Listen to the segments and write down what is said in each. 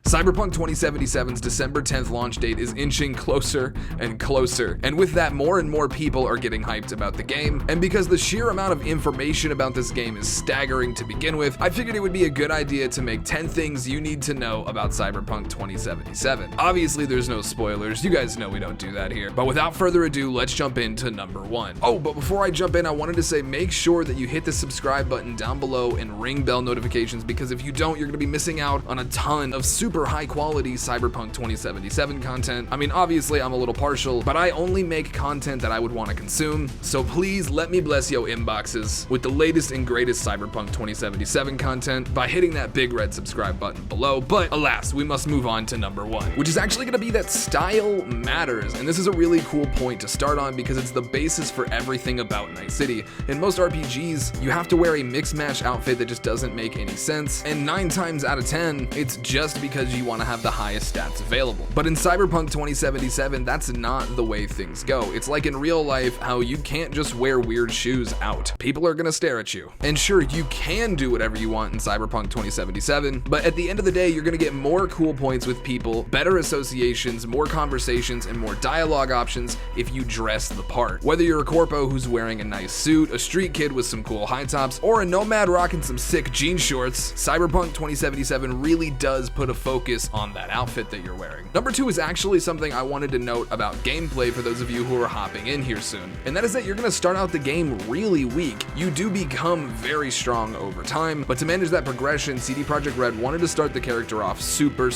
Cyberpunk 2077's December 10th launch date is inching closer and closer, and with that, more and more people are getting hyped about the game, and because the sheer amount of information about this game is staggering to begin with, I figured it would be a good idea to make 10 things you need to know about Cyberpunk 2077. Obviously, there's no spoilers, you guys know we don't do that here, but without further ado, let's jump into number 1. Oh, but before I jump in, I wanted to say make sure that you hit the subscribe button down below and ring bell notifications, because if you don't, you're going to be missing out on a ton of super high quality Cyberpunk 2077 content. I mean, obviously I'm a little partial, but I only make content that I would want to consume, so please let me bless yo inboxes with the latest and greatest Cyberpunk 2077 content by hitting that big red subscribe button below. But alas, we must move on to number 1, which is actually going to be that style matters, and this is a really cool point to start on because it's the basis for everything about Night City. In most RPGs, you have to wear a mix match outfit that just doesn't make any sense, and 9 times out of 10, it's just because you want to have the highest stats available. But in Cyberpunk 2077, that's not the way things go. It's like in real life how you can't just wear weird shoes out. People are gonna stare at you. And sure, you can do whatever you want in Cyberpunk 2077, but at the end of the day, you're gonna get more cool points with people, better associations, more conversations, and more dialogue options if you dress the part. Whether you're a corpo who's wearing a nice suit, a street kid with some cool high tops, or a nomad rocking some sick jean shorts, Cyberpunk 2077 really does put a focus on that outfit that you're wearing. Number 2 is actually something I wanted to note about gameplay for those of you who are hopping in here soon, and that is that you're going to start out the game really weak. You do become very strong over time, but to manage that progression, CD Projekt Red wanted to start the character off super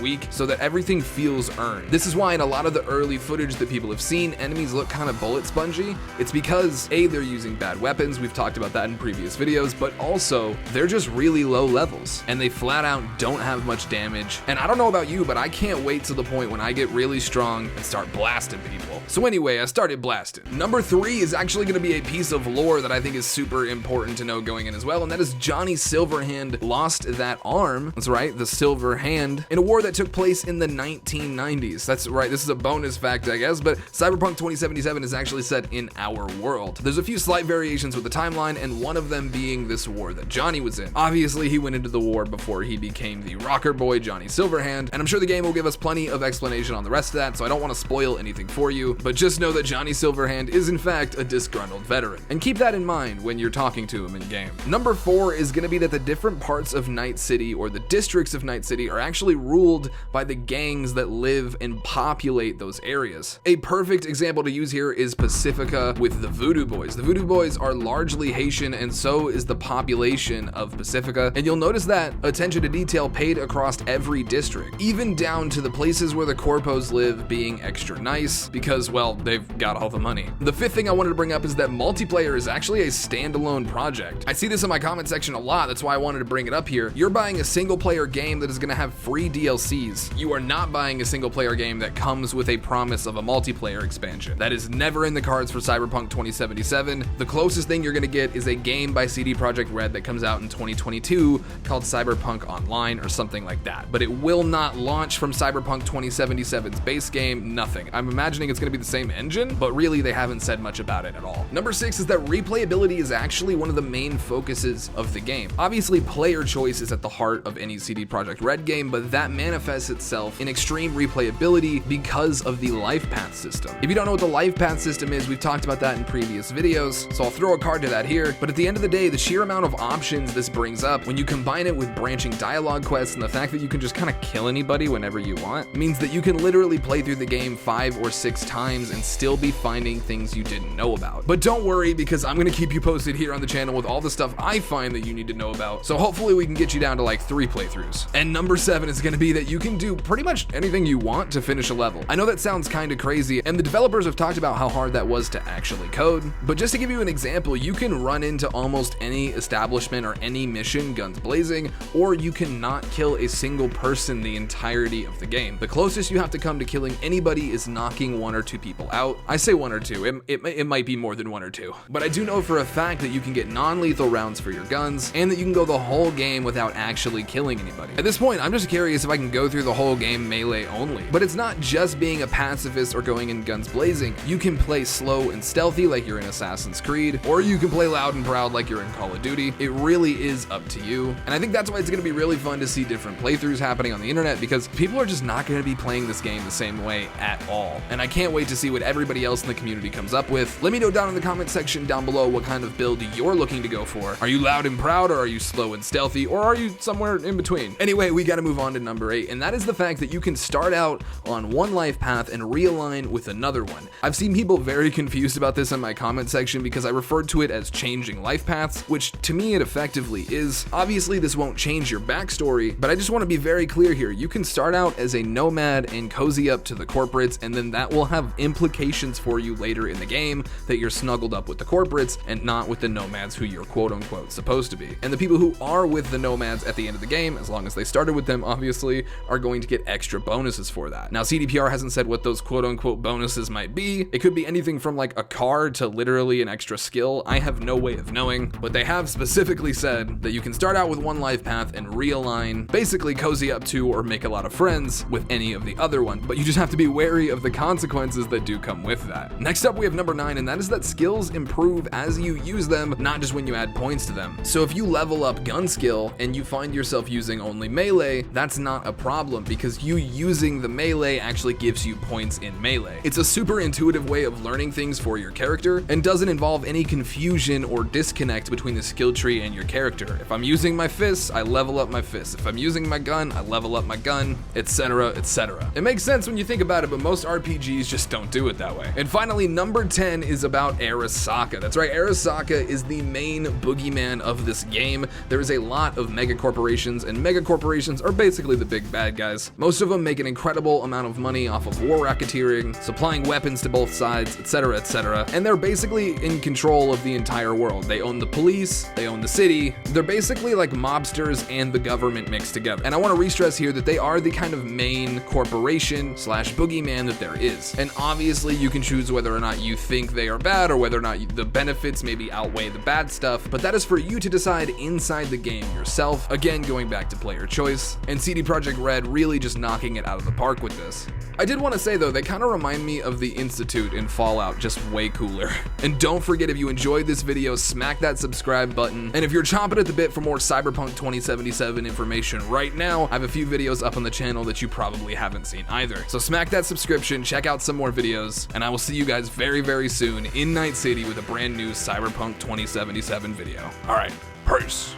weak so that everything feels earned. This is why in a lot of the early footage that people have seen, enemies look kind of bullet spongy. It's because A, they're using bad weapons, we've talked about that in previous videos, but also they're just really low levels and they flat out don't have much damage. And I don't know about you, but I can't wait to the point when I get really strong and start blasting people. So anyway, I started blasting. Number 3 is actually going to be a piece of lore that I think is super important to know going in as well, and that is Johnny Silverhand lost that arm, that's right, the silver hand, in a war that took place in the 1990s. That's right, this is a bonus fact, I guess, but Cyberpunk 2077 is actually set in our world. There's a few slight variations with the timeline, and one of them being this war that Johnny was in. Obviously, he went into the war before he became the rocker boy Johnny Silverhand, and I'm sure the game will give us plenty of explanation on the rest of that, so I don't want to spoil anything for you, but just know that Johnny Silverhand is in fact a disgruntled veteran, and keep that in mind when you're talking to him in game. Number 4 is going to be that the different parts of Night City, or the districts of Night City, are actually ruled by the gangs that live and populate those areas. A perfect example to use here is Pacifica with the Voodoo Boys. The Voodoo Boys are largely Haitian, and so is the population of Pacifica, and you'll notice that attention to detail paid across every district, even down to the places where the corpos live being extra nice because, well, they've got all the money. The 5th thing I wanted to bring up is that multiplayer is actually a standalone project. I see this in my comment section a lot, that's why I wanted to bring it up here. You're buying a single player game that is going to have free DLCs. You are not buying a single player game that comes with a promise of a multiplayer expansion. That is never in the cards for Cyberpunk 2077. The closest thing you're going to get is a game by CD Projekt Red that comes out in 2022 called Cyberpunk Online or something like that, but it will not launch from Cyberpunk 2077's base game, nothing. I'm imagining it's going to be the same engine, but really they haven't said much about it at all. Number 6 is that replayability is actually one of the main focuses of the game. Obviously, player choice is at the heart of any CD Projekt Red game, but that manifests itself in extreme replayability because of the life path system. If you don't know what the life path system is, we've talked about that in previous videos, so I'll throw a card to that here, but at the end of the day, the sheer amount of options this brings up, when you combine it with branching dialogue quests and the fact that you can just kind of kill anybody whenever you want, means that you can literally play through the game 5 or 6 times and still be finding things you didn't know about. But don't worry, because I'm going to keep you posted here on the channel with all the stuff I find that you need to know about, so hopefully we can get you down to like 3 playthroughs. And number 7 is going to be that you can do pretty much anything you want to finish a level. I know that sounds kind of crazy, and the developers have talked about how hard that was to actually code, but just to give you an example, you can run into almost any establishment or any mission guns blazing, or you cannot kill a single person the entirety of the game. The closest you have to come to killing anybody is knocking 1 or 2 people out. I say 1 or 2, it might be more than 1 or 2, but I do know for a fact that you can get non-lethal rounds for your guns, and that you can go the whole game without actually killing anybody. At this point, I'm just curious if I can go through the whole game melee only. But it's not just being a pacifist or going in guns blazing. You can play slow and stealthy like you're in Assassin's Creed, or you can play loud and proud like you're in Call of Duty. It really is up to you, and I think that's why it's going to be really fun to see different playthroughs breakthroughs happening on the internet because people are just not going to be playing this game the same way at all. And I can't wait to see what everybody else in the community comes up with. Let me know down in the comment section down below what kind of build you're looking to go for. Are you loud and proud, or are you slow and stealthy, or are you somewhere in between? Anyway, we got to move on to number 8, and that is the fact that you can start out on one life path and realign with another one. I've seen people very confused about this in my comment section because I referred to it as changing life paths, which to me it effectively is. Obviously this won't change your backstory, but I just want to be very clear here. You can start out as a nomad and cozy up to the corporates, and then that will have implications for you later in the game that you're snuggled up with the corporates and not with the nomads who you're quote unquote supposed to be. And the people who are with the nomads at the end of the game, as long as they started with them obviously, are going to get extra bonuses for that. Now CDPR hasn't said what those quote unquote bonuses might be. It could be anything from like a car to literally an extra skill. I have no way of knowing, but they have specifically said that you can start out with one life path and realign, basically cozy up to or make a lot of friends with any of the other one, but you just have to be wary of the consequences that do come with that. Next up we have number 9, and that is that skills improve as you use them, not just when you add points to them. So if you level up gun skill and you find yourself using only melee, that's not a problem because you using the melee actually gives you points in melee. It's a super intuitive way of learning things for your character and doesn't involve any confusion or disconnect between the skill tree and your character. If I'm using my fists, I level up my fists. If I'm using my gun, I level up my gun, etc, etc. It makes sense when you think about it, but most RPGs just don't do it that way. And finally, number 10 is about Arasaka. That's right, Arasaka is the main boogeyman of this game. There is a lot of mega corporations, and mega corporations are basically the big bad guys. Most of them make an incredible amount of money off of war racketeering, supplying weapons to both sides, etc, etc. And they're basically in control of the entire world. They own the police, they own the city. They're basically like mobsters and the government mixed together. And I want to re-stress here that they are the kind of main corporation slash boogeyman that there is. And obviously you can choose whether or not you think they are bad or whether or not the benefits maybe outweigh the bad stuff, but that is for you to decide inside the game yourself. Again, going back to player choice, and CD Projekt Red really just knocking it out of the park with this. I did want to say though, they kind of remind me of the Institute in Fallout, just way cooler. And don't forget, if you enjoyed this video, smack that subscribe button. And if you're chomping at the bit for more Cyberpunk 2077 information right now, I have a few videos up on the channel that you probably haven't seen either. So smack that subscription, check out some more videos, and I will see you guys very, very soon in Night City with a brand new Cyberpunk 2077 video. All right, peace.